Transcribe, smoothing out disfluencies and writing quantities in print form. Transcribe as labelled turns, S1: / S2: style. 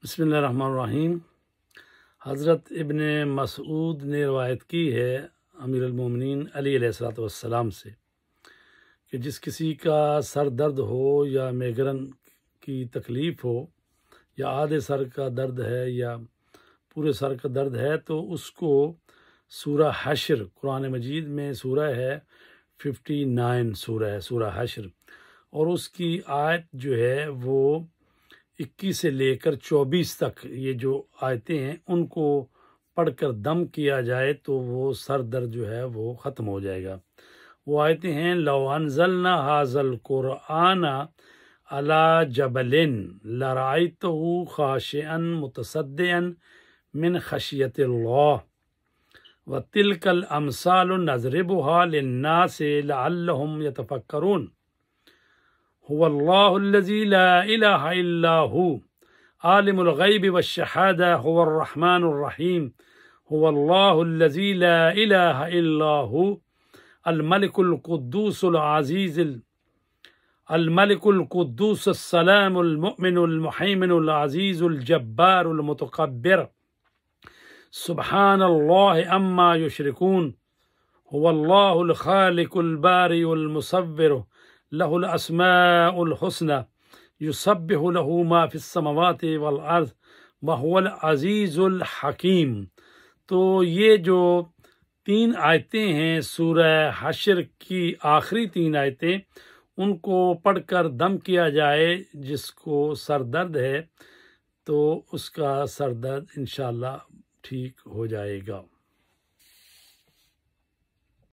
S1: بسم اللہ الرحمن الرحیم۔ حضرت ابن مسعود نے روایت کی ہے امیر المومنین علی علیہ الصلوۃ والسلام سے کہ جس کسی کا سر درد ہو یا میگرن کی تکلیف ہو یا آدھے سر کا درد ہے یا پورے سر کا درد ہے تو اس کو سورہ حشر، قرآن مجید میں سورہ ہے 59 سورہ ہے سورہ حشر، اور اس کی آیت جو ہے وہ 21 سے لے کر 24 تک یہ جو آیتیں ہیں ان کو پڑھ کر دم کیا جائے تو وہ سر درد جو ہے وہ ختم ہو جائے گا۔ وہ آیتیں ہیں لو انزلنا ھذا القرآن علی جبل لرأیتہ خاشعا متصدعا من خشیۃ اللہ وتلک الامثال نضربها للناس لعلهم يتفکرون۔ هو الله الذي لا إله إلا هو عالم الغيب والشهادة هو الرحمن الرحيم هو الله الذي لا إله إلا هو الملك القدوس العزيز الملك القدوس السلام المؤمن المهيمن العزيز الجبار المتكبر سبحان الله عما يشركون هو الله الخالق البارئ المصور له الاسماء الحسنى يسبح له ما في السماوات والارض وهو العزيز الحكيم۔ تو یہ جو 3 آیتیں ہیں سورہ حشر کی آخری 3 آیتیں، ان کو پڑھ کر دم کیا جائے جس کو سر درد ہے تو اس کا سر درد انشاءاللہ ٹھیک ہو جائے گا۔